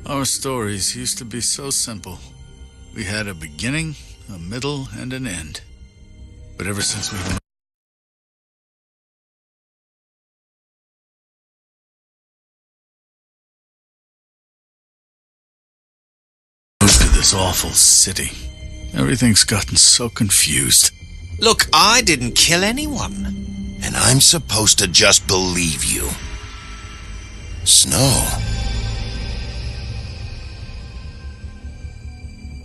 Our stories used to be so simple. We had a beginning, a middle, and an end. But ever since we've moved to this awful city, everything's gotten so confused. Look, I didn't kill anyone. And I'm supposed to just believe you. Snow.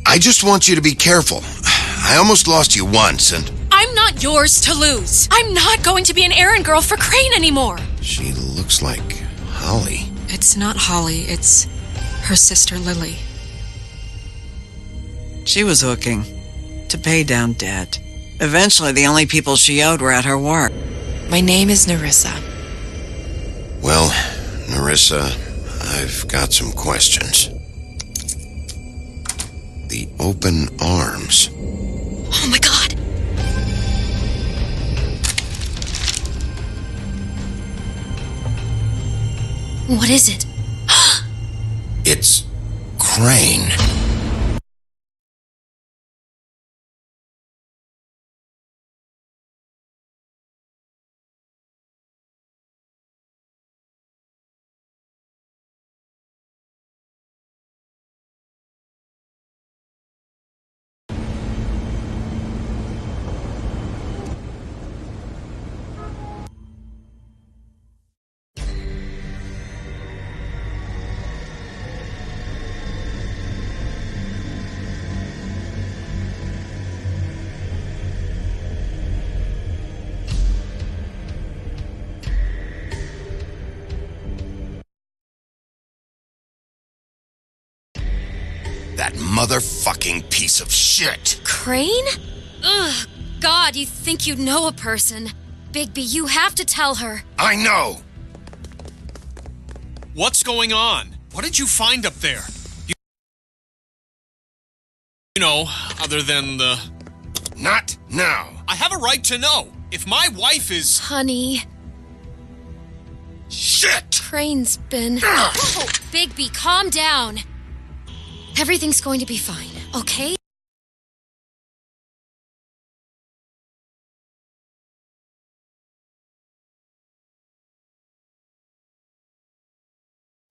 I just want you to be careful. I almost lost you once, and... I'm not yours to lose. I'm not going to be an errand girl for Crane anymore. She looks like Holly. It's not Holly, it's her sister Lily. She was hooking to pay down debt. Eventually, the only people she owed were at her work. My name is Nerissa. Well, Nerissa, I've got some questions. The open arms. Oh my god! What is it? It's Crane. That motherfucking piece of shit. Crane? Ugh, God, you think you know a person. Bigby, you have to tell her. I know. What's going on? What did you find up there? You know, other than the... Not now. I have a right to know. If my wife is... Honey, Shit! Crane's been... Oh, Bigby, calm down. Everything's going to be fine, okay?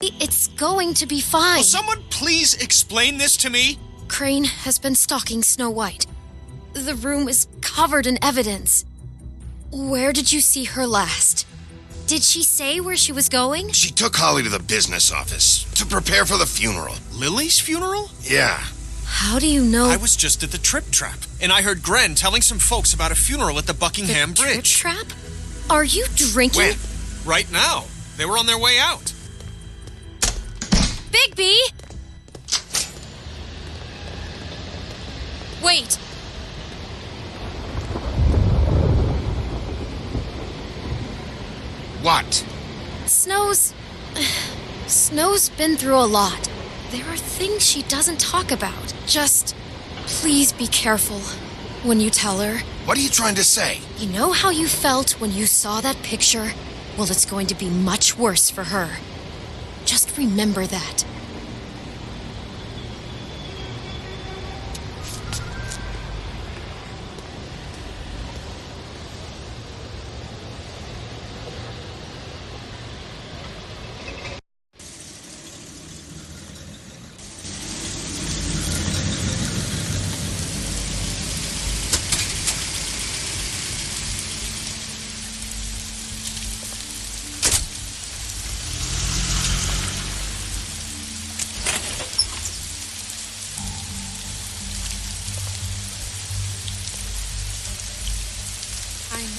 It's going to be fine. Will someone please explain this to me? Crane has been stalking Snow White. The room is covered in evidence. Where did you see her last? Did she say where she was going? She took Holly to the business office to prepare for the funeral. Lily's funeral? Yeah. How do you know? I was just at the Trip Trap, and I heard Gren telling some folks about a funeral at the Buckingham the Bridge. Trip Trap? Are you drinking? When? Right now. They were on their way out. Bigby! Wait. What? Snow's been through a lot. There are things she doesn't talk about. Just, please be careful when you tell her. What are you trying to say? You know how you felt when you saw that picture? Well, it's going to be much worse for her. Just remember that.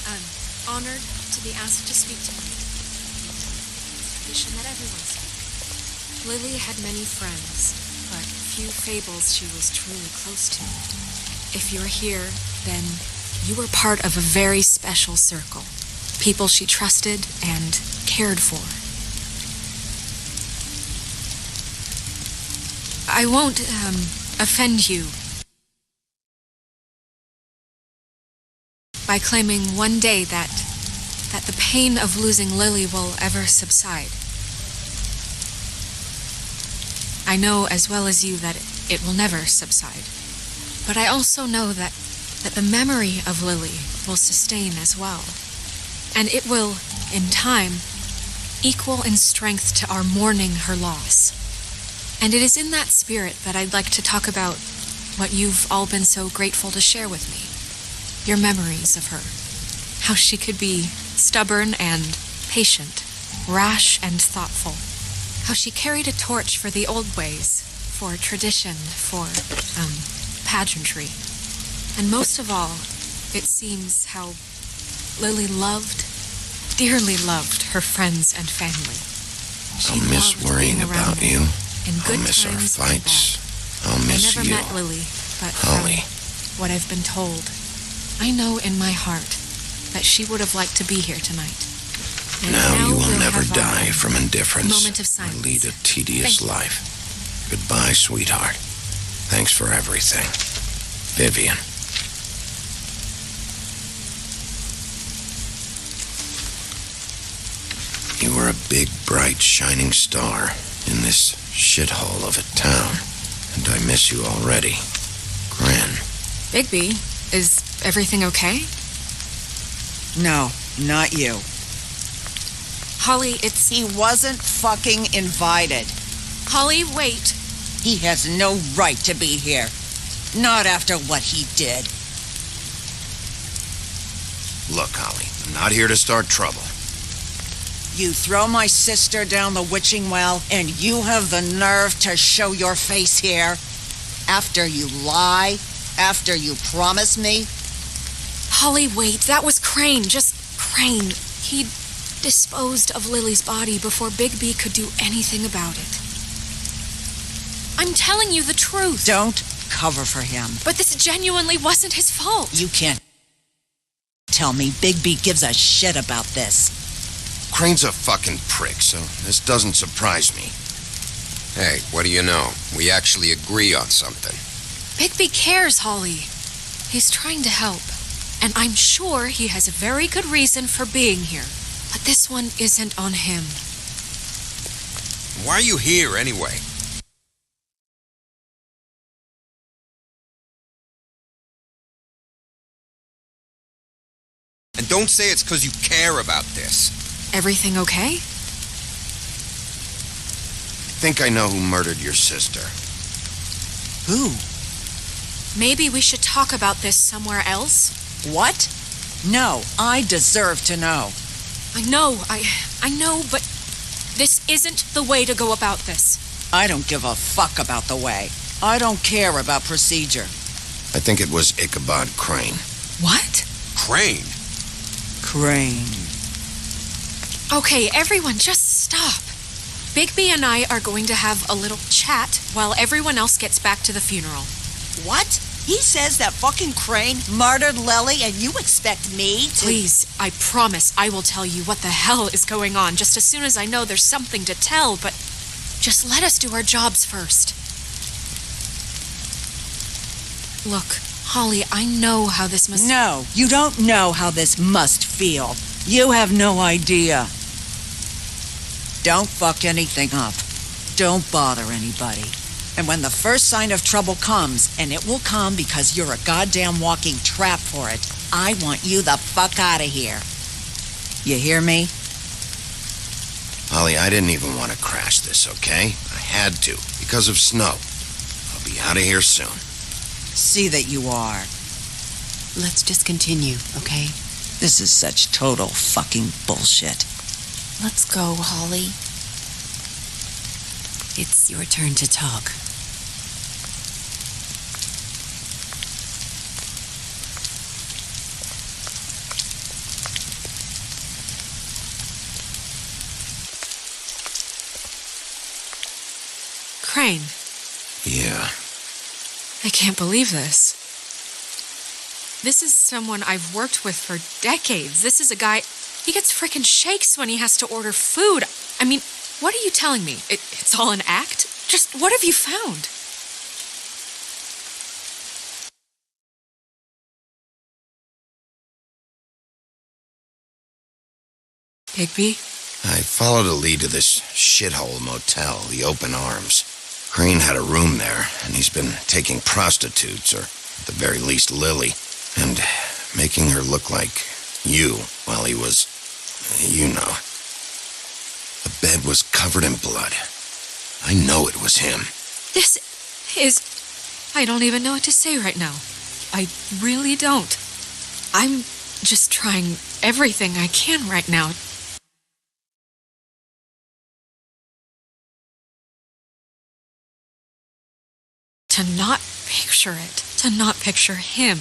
I'm honored to be asked to speak to you. It's a tradition that everyone speaks. Lily had many friends, but few fables she was truly close to. If you're here, then you were part of a very special circle. People she trusted and cared for. I won't, offend you by claiming one day that the pain of losing Lily will ever subside. I know as well as you that it will never subside. But I also know that the memory of Lily will sustain as well. And it will, in time, equal in strength to our mourning her loss. And it is in that spirit that I'd like to talk about what you've all been so grateful to share with me. Your memories of her. How she could be stubborn and patient, rash and thoughtful. How she carried a torch for the old ways, for tradition, for, pageantry. And most of all, it seems how Lily dearly loved her friends and family. I'll miss worrying about you. I'll miss our fights. I'll miss you. I never met Lily, but Holly. from what I've been told, I know in my heart that she would have liked to be here tonight. And Now you will we'll never have die from indifference moment of silence. or lead a tedious Thank you. life. Goodbye, sweetheart. Thanks for everything. Vivian. You were a big, bright, shining star in this shithole of a town, and I miss you already. Gran. Bigby, is everything okay? No, not you. Holly, He wasn't fucking invited. Holly, wait. He has no right to be here. Not after what he did. Look, Holly, I'm not here to start trouble. You throw my sister down the witching well, and you have the nerve to show your face here? After you lie? After you promise me? Holly, wait. That was Crane. Just Crane. He disposed of Lily's body before Bigby could do anything about it. I'm telling you the truth. Don't cover for him. But this genuinely wasn't his fault. You can't tell me Bigby gives a shit about this. Crane's a fucking prick, so this doesn't surprise me. Hey, what do you know? We actually agree on something. Bigby cares, Holly. He's trying to help. And I'm sure he has a very good reason for being here. But this one isn't on him. Why are you here anyway? And don't say it's because you care about this. Everything okay? I think I know who murdered your sister. Who? Maybe we should talk about this somewhere else? What? No, I deserve to know. I know, but this isn't the way to go about this. I don't give a fuck about the way. I don't care about procedure. I think it was Ichabod Crane. What? Crane? Crane. Okay, everyone, just stop. Bigby and I are going to have a little chat while everyone else gets back to the funeral. What? He says that fucking Crane murdered Lily and you expect me to... Please, I promise I will tell you what the hell is going on just as soon as I know there's something to tell, but just let us do our jobs first. Look, Holly, I know how this must... No, you don't know how this must feel. You have no idea. Don't fuck anything up. Don't bother anybody. And when the first sign of trouble comes, and it will come because you're a goddamn walking trap for it, I want you the fuck out of here. You hear me? Holly, I didn't even want to crash this, okay? I had to, because of snow. I'll be out of here soon. See that you are. Let's just continue, okay? This is such total fucking bullshit. Let's go, Holly. It's your turn to talk. Crane, Yeah. I can't believe this. This is someone I've worked with for decades. This is a guy... He gets frickin' shakes when he has to order food. I mean, what are you telling me? It's all an act? Just what have you found? Bigby? I followed a lead to this shithole motel, the Open Arms. Crane had a room there, and he's been taking prostitutes, or at the very least Lily, and making her look like you while he was, you know. The bed was covered in blood. I know it was him. This is... I don't even know what to say right now. I really don't. I'm just trying everything I can right now to not picture it, to not picture him.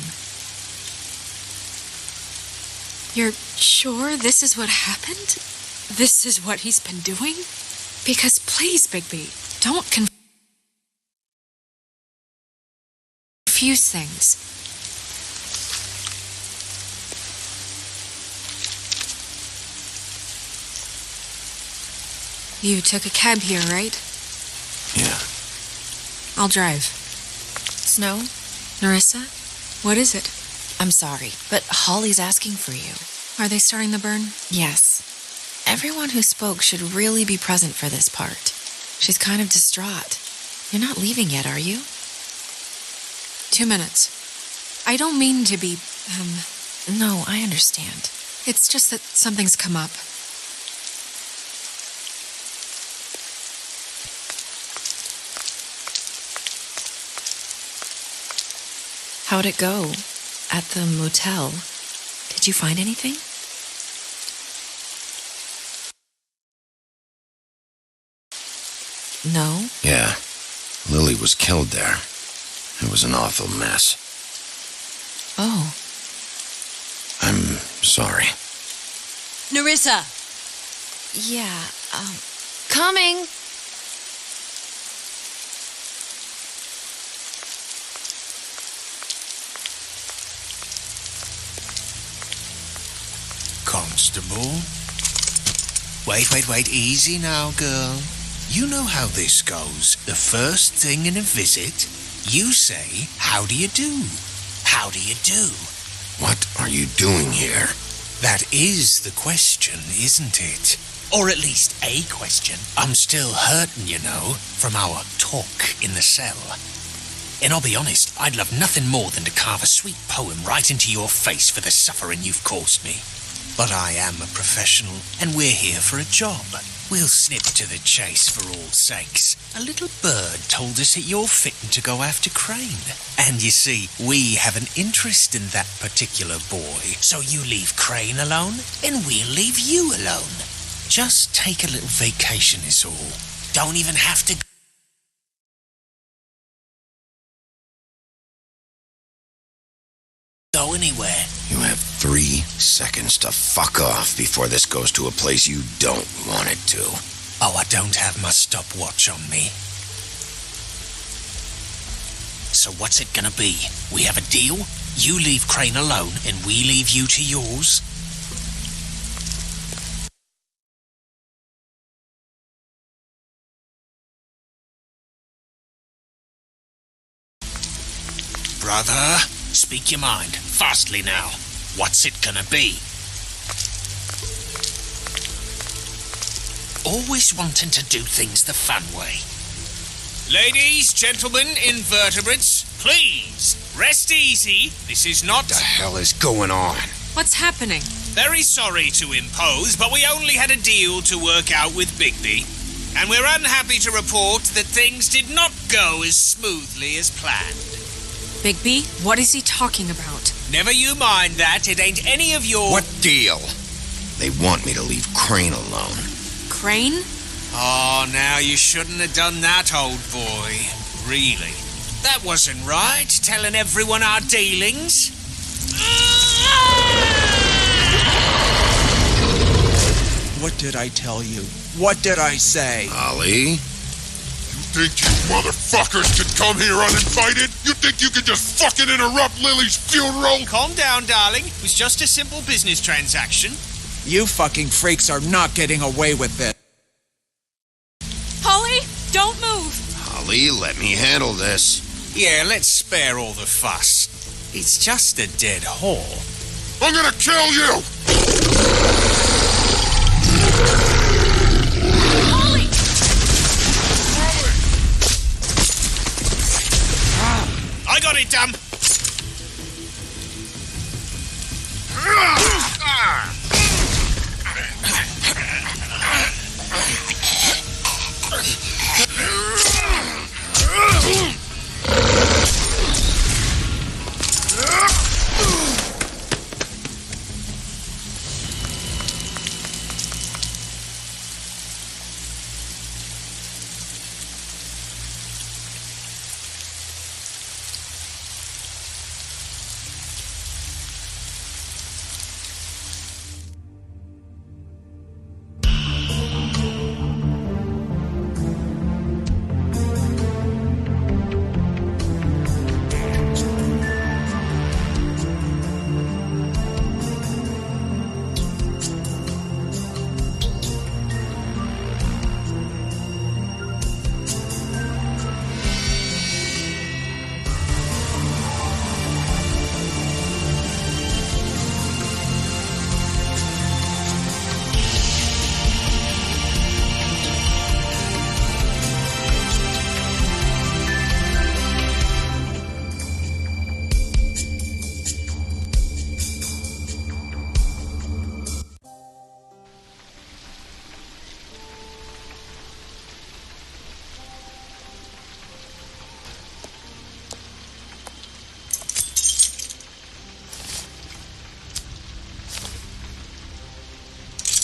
You're sure this is what happened? This is what he's been doing? Because please, Bigby, don't confuse things. You took a cab here, right? Yeah. I'll drive. Snow, Nerissa, what is it? I'm sorry, but Holly's asking for you. Are they starting the burn? Yes. Everyone who spoke should really be present for this part. She's kind of distraught. You're not leaving yet, are you? 2 minutes. I don't mean to be, No, I understand. It's just that something's come up. How'd it go at the motel? Did you find anything? No? Yeah. Lily was killed there. It was an awful mess. Oh. I'm sorry. Nerissa! Yeah, coming! Constable? Wait, easy now, girl. You know how this goes. The first thing in a visit, you say, how do you do? How do you do? What are you doing here? That is the question, isn't it? Or at least a question. I'm still hurting, you know, from our talk in the cell. And I'll be honest, I'd love nothing more than to carve a sweet poem right into your face for the suffering you've caused me. But I am a professional, and we're here for a job. We'll snip to the chase for all sakes. A little bird told us that you're fitting to go after Crane. And you see, we have an interest in that particular boy. So you leave Crane alone, and we'll leave you alone. Just take a little vacation is all. Don't even have to go anywhere. You have 3 seconds to fuck off before this goes to a place you don't want it to. Oh, I don't have my stopwatch on me. So what's it gonna be? We have a deal? You leave Crane alone, and we leave you to yours? Brother, speak your mind. Fastly now. What's it gonna be? Always wanting to do things the fun way. Ladies, gentlemen, invertebrates, please, rest easy. This is not... What the hell is going on? What's happening? Very sorry to impose, but we only had a deal to work out with Bigby. And we're unhappy to report that things did not go as smoothly as planned. Bigby, what is he talking about? Never you mind that. It ain't any of your... What deal? They want me to leave Crane alone. Crane? Oh, now you shouldn't have done that, old boy. Really. That wasn't right, telling everyone our dealings. What did I tell you? What did I say? Holly? Think you motherfuckers could come here uninvited? You think you could just fucking interrupt Lily's funeral? Calm down, darling. It was just a simple business transaction. You fucking freaks are not getting away with this. Holly, don't move! Holly, let me handle this. Yeah, let's spare all the fuss. It's just a dead whore. I'm gonna kill you! Sorry, Dum.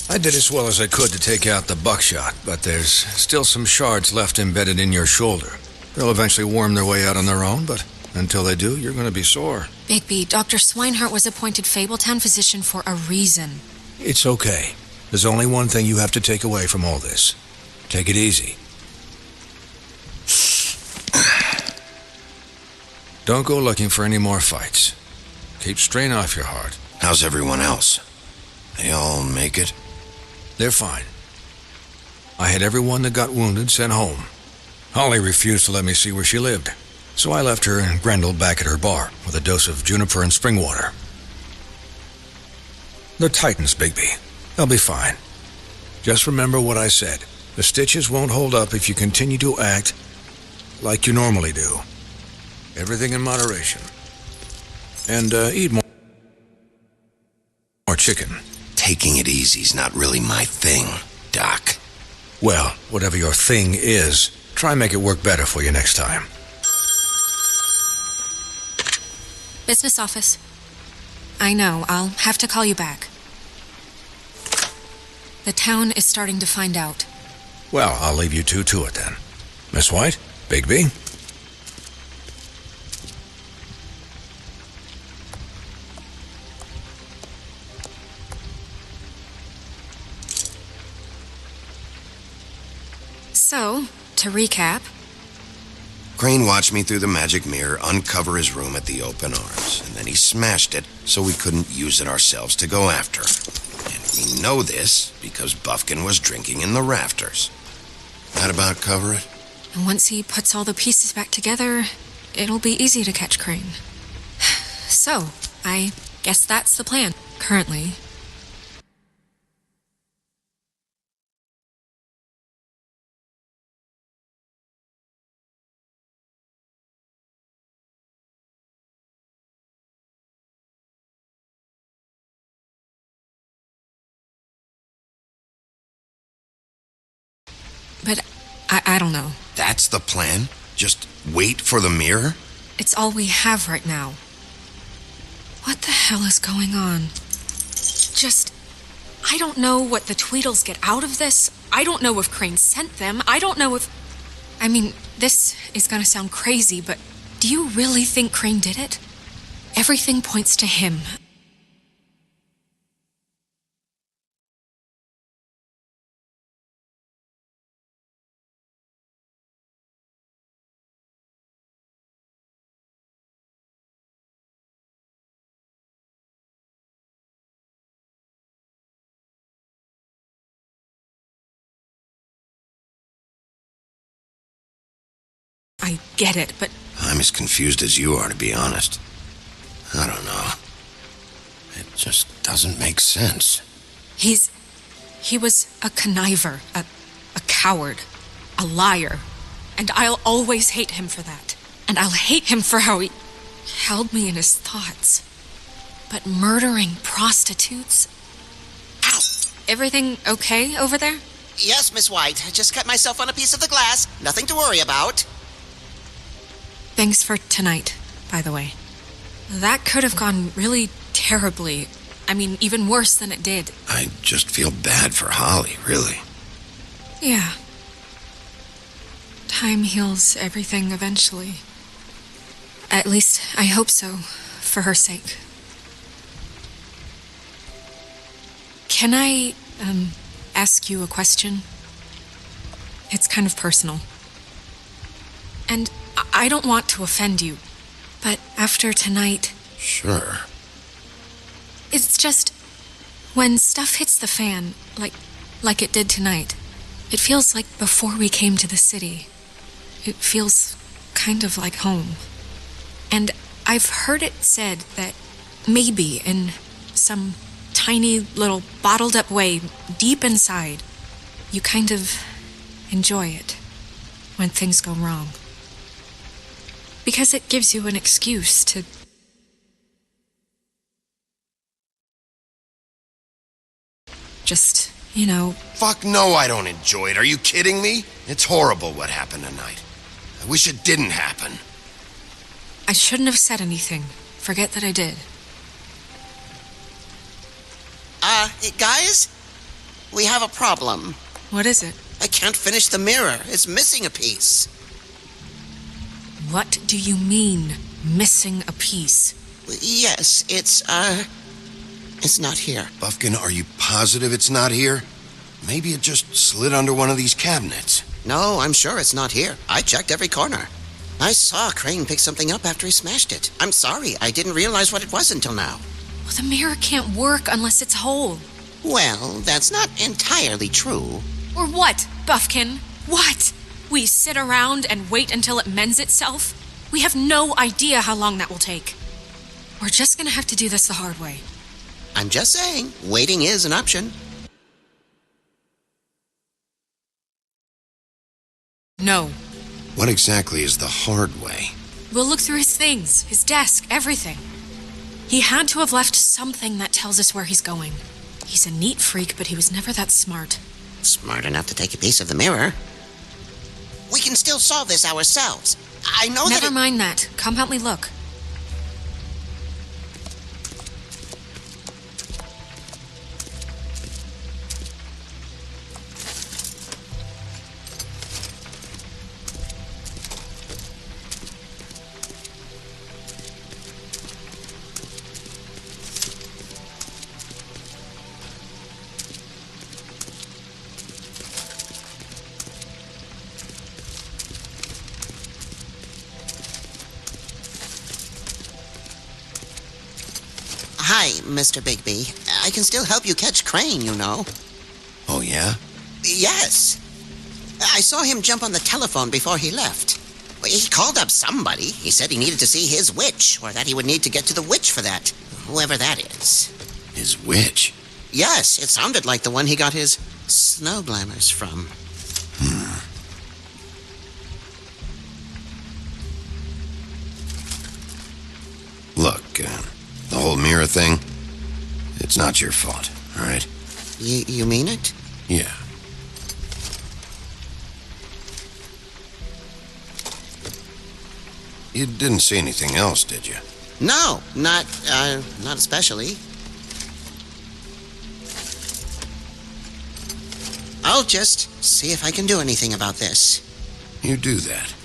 I did as well as I could to take out the buckshot, but there's still some shards left embedded in your shoulder. They'll eventually worm their way out on their own, but until they do, you're going to be sore. Bigby, Dr. Swinehart was appointed Fabletown physician for a reason. It's okay. There's only one thing you have to take away from all this. Take it easy. Don't go looking for any more fights. Keep strain off your heart. How's everyone else? They all make it? They're fine. I had everyone that got wounded sent home. Holly refused to let me see where she lived, so I left her and Grendel back at her bar with a dose of juniper and spring water. They're Titans, Bigby. They'll be fine. Just remember what I said. The stitches won't hold up if you continue to act like you normally do. Everything in moderation. And eat more chicken. Taking it easy's not really my thing, Doc. Well, whatever your thing is, try and make it work better for you next time. Business office. I know, I'll have to call you back. The town is starting to find out. Well, I'll leave you two to it then. Miss White, Bigby. So, to recap... Crane watched me through the magic mirror uncover his room at the open arms, and then he smashed it so we couldn't use it ourselves to go after. And we know this because Buffkin was drinking in the rafters. That about cover it? And once he puts all the pieces back together, it'll be easy to catch Crane. So, I guess that's the plan, currently. But I don't know. That's the plan? Just wait for the mirror? It's all we have right now. What the hell is going on? I don't know what the Tweedles get out of this. I don't know if Crane sent them. I don't know if... I mean, this is gonna sound crazy, but do you really think Crane did it? Everything points to him. I get it, but... I'm as confused as you are, to be honest. I don't know. It just doesn't make sense. He was a conniver, a coward, a liar. And I'll always hate him for that. And I'll hate him for how he... held me in his thoughts. But murdering prostitutes? Ow! Everything okay over there? Yes, Miss White. I just cut myself on a piece of the glass. Nothing to worry about. Thanks for tonight, by the way. That could have gone really terribly. I mean, even worse than it did. I just feel bad for Holly, really. Yeah. Time heals everything eventually. At least, I hope so, for her sake. Can I, ask you a question? It's kind of personal. And I don't want to offend you, but after tonight... Sure. It's just... when stuff hits the fan, like it did tonight, it feels like before we came to the city. It feels kind of like home. And I've heard it said that maybe in some tiny little bottled up way deep inside, you kind of enjoy it when things go wrong. Because it gives you an excuse to... just, you know... Fuck no, I don't enjoy it. Are you kidding me? It's horrible what happened tonight. I wish it didn't happen. I shouldn't have said anything. Forget that I did. Guys? We have a problem. What is it? I can't finish the mirror. It's missing a piece. What do you mean, missing a piece? Yes, it's not here. Buffkin, are you positive it's not here? Maybe it just slid under one of these cabinets. No, I'm sure it's not here. I checked every corner. I saw Crane pick something up after he smashed it. I'm sorry, I didn't realize what it was until now. Well, the mirror can't work unless it's whole. Well, that's not entirely true. Or what, Buffkin? What? We sit around and wait until it mends itself? We have no idea how long that will take. We're just gonna have to do this the hard way. I'm just saying, waiting is an option. No. What exactly is the hard way? We'll look through his things, his desk, everything. He had to have left something that tells us where he's going. He's a neat freak, but he was never that smart. Smart enough to take a piece of the mirror. We can still solve this ourselves. I know that. Never mind that. Come help me look. Hi, Mr. Bigby. I can still help you catch Crane, you know. Oh, yeah? Yes. I saw him jump on the telephone before he left. He called up somebody. He said he needed to see his witch, or that he would need to get to the witch for that. Whoever that is. His witch? Yes, it sounded like the one he got his snow glamours from. Look, the whole mirror thing, it's not your fault, all right? You mean it? Yeah. You didn't see anything else, did you? No, not especially. I'll just see if I can do anything about this. You do that.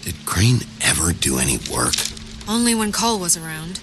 Did Crane ever do any work? Only when Cole was around.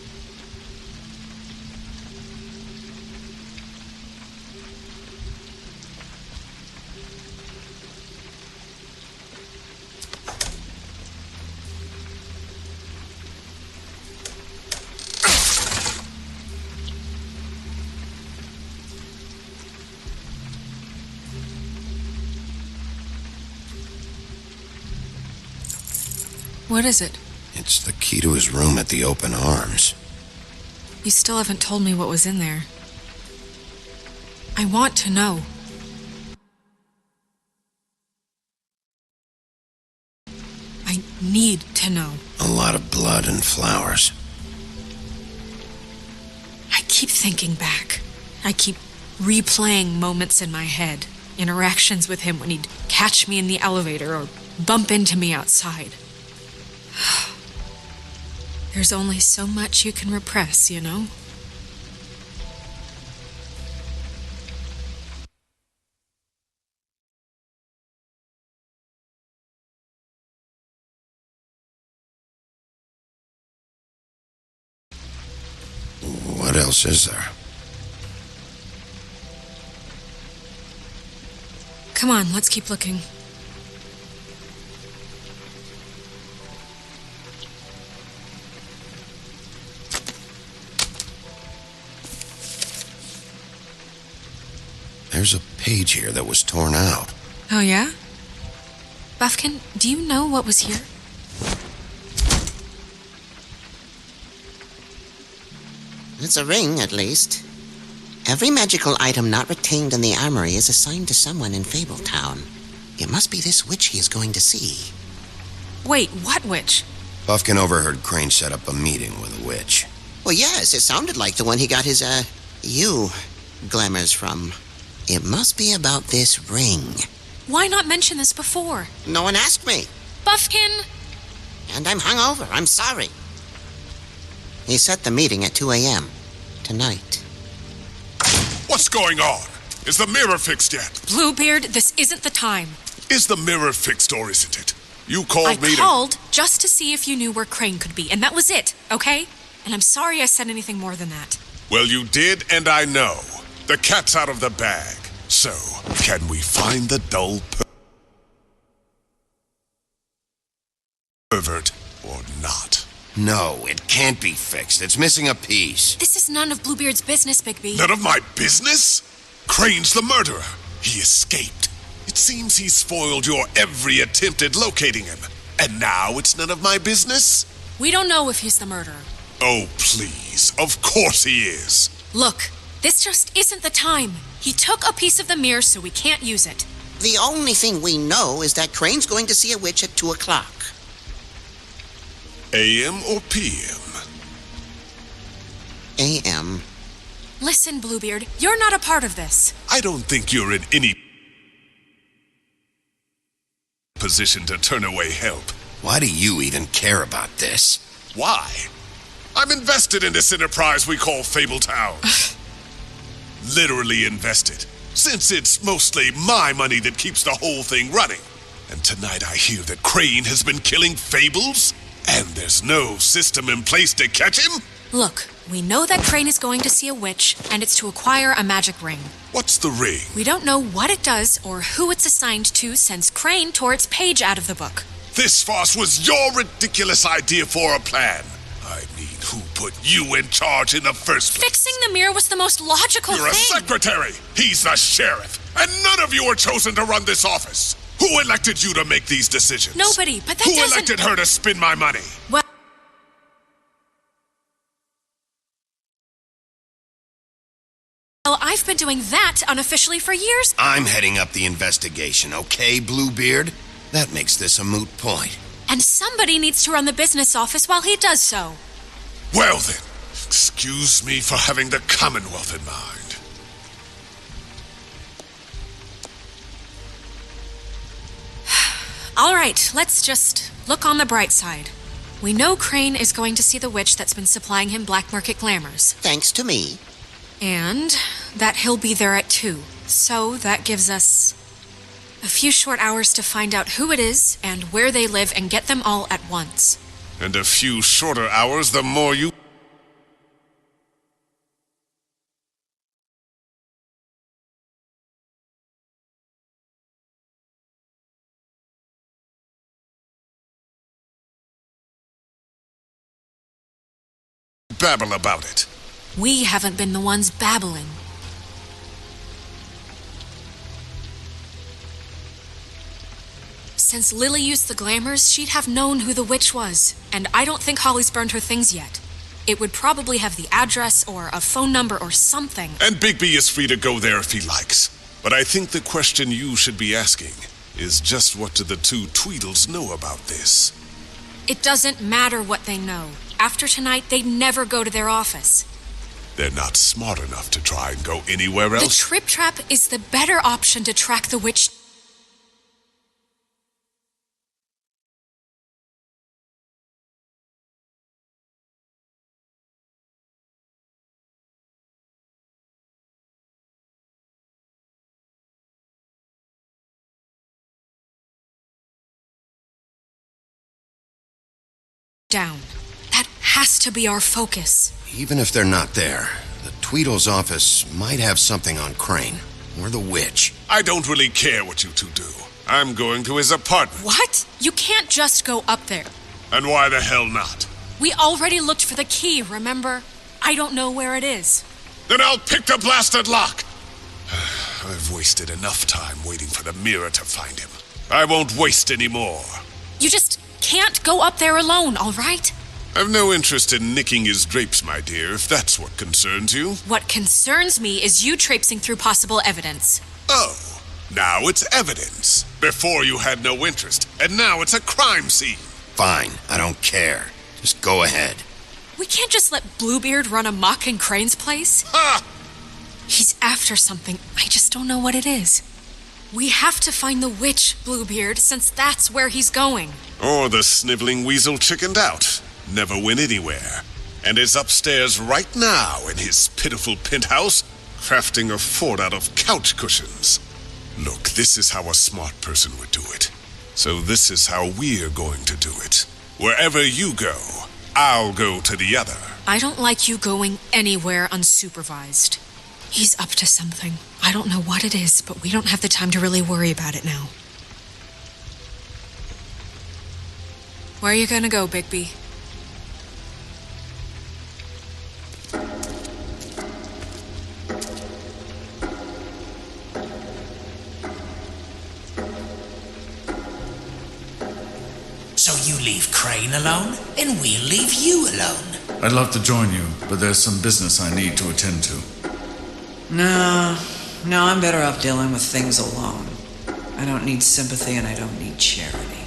What is it? It's the key to his room at the Open Arms. You still haven't told me what was in there. I want to know. I need to know. A lot of blood and flowers. I keep thinking back. I keep replaying moments in my head. Interactions with him when he'd catch me in the elevator or bump into me outside. There's only so much you can repress, you know? What else is there? Come on, let's keep looking. There's a page here that was torn out. Oh, yeah? Buffkin, do you know what was here? It's a ring, at least. Every magical item not retained in the armory is assigned to someone in Fabletown. It must be this witch he is going to see. Wait, what witch? Buffkin overheard Crane set up a meeting with a witch. Well, yes, it sounded like the one he got his, glamours from. It must be about this ring. Why not mention this before? No one asked me. Buffkin! And I'm hungover. I'm sorry. He set the meeting at 2 a.m. tonight. What's going on? Is the mirror fixed yet? Bluebeard, this isn't the time. Is the mirror fixed or isn't it? You called me I called just to see if you knew where Crane could be, and that was it, okay? And I'm sorry I said anything more than that. Well, you did, and I know. The cat's out of the bag. So, can we find the dull pervert or not? No, it can't be fixed. It's missing a piece. This is none of Bluebeard's business, Bigby. None of my business? Crane's the murderer. He escaped. It seems he spoiled your every attempt at locating him. And now it's none of my business? We don't know if he's the murderer. Oh, please. Of course he is. Look, this just isn't the time. He took a piece of the mirror, so we can't use it. The only thing we know is that Crane's going to see a witch at 2 o'clock. AM or PM? AM. Listen, Bluebeard, you're not a part of this. I don't think you're in any position to turn away help. Why do you even care about this? Why? I'm invested in this enterprise we call Fabletown. Literally invested, since it's mostly my money that keeps the whole thing running. And tonight I hear that Crane has been killing Fables, and there's no system in place to catch him? Look, we know that Crane is going to see a witch, and it's to acquire a magic ring. What's the ring? We don't know what it does or who it's assigned to since Crane tore its page out of the book. This farce was your ridiculous idea for a plan. I mean, who put you in charge in the first place? Fixing the mirror was the most logical You're thing. a secretary. He's the sheriff. And none of you were chosen to run this office. Who elected you to make these decisions? Nobody, but that Who doesn't... elected her to spend my money? Well... Well, I've been doing that unofficially for years. I'm heading up the investigation, okay, Bluebeard? That makes this a moot point. And somebody needs to run the business office while he does so. Well then, excuse me for having the Commonwealth in mind. All right, let's just look on the bright side. We know Crane is going to see the witch that's been supplying him black market glamours. Thanks to me. And that he'll be there at 2. So that gives us a few short hours to find out who it is and where they live and get them all at once. And a few shorter hours, the more you... babble about it. We haven't been the ones babbling. Since Lily used the glamours, she'd have known who the witch was, and I don't think Holly's burned her things yet. It would probably have the address or a phone number or something. And Bigby is free to go there if he likes. But I think the question you should be asking is just what do the two Tweedles know about this? It doesn't matter what they know. After tonight, they'd never go to their office. They're not smart enough to try and go anywhere else. The Trip Trap is the better option to track the witch down. That has to be our focus. Even if they're not there, the Tweedle's office might have something on Crane, or the witch. I don't really care what you two do. I'm going to his apartment. What? You can't just go up there. And why the hell not? We already looked for the key, remember? I don't know where it is. Then I'll pick the blasted lock! I've wasted enough time waiting for the mirror to find him. I won't waste any more. You just can't go up there alone, all right? I've no interest in nicking his drapes, my dear, if that's what concerns you. What concerns me is you traipsing through possible evidence. Oh, now it's evidence. Before you had no interest, and now it's a crime scene. Fine, I don't care. Just go ahead. We can't just let Bluebeard run amok in Crane's place. Ha! He's after something. I just don't know what it is. We have to find the witch, Bluebeard, since that's where he's going. Or the sniveling weasel chickened out. Never went anywhere. And is upstairs right now in his pitiful penthouse, crafting a fort out of couch cushions. Look, this is how a smart person would do it. So this is how we're going to do it. Wherever you go, I'll go to the other. I don't like you going anywhere unsupervised. He's up to something. I don't know what it is, but we don't have the time to really worry about it now. Where are you gonna go, Bigby? So you leave Crane alone, and we'll leave you alone. I'd love to join you, but there's some business I need to attend to. No, I'm better off dealing with things alone. I don't need sympathy and I don't need charity.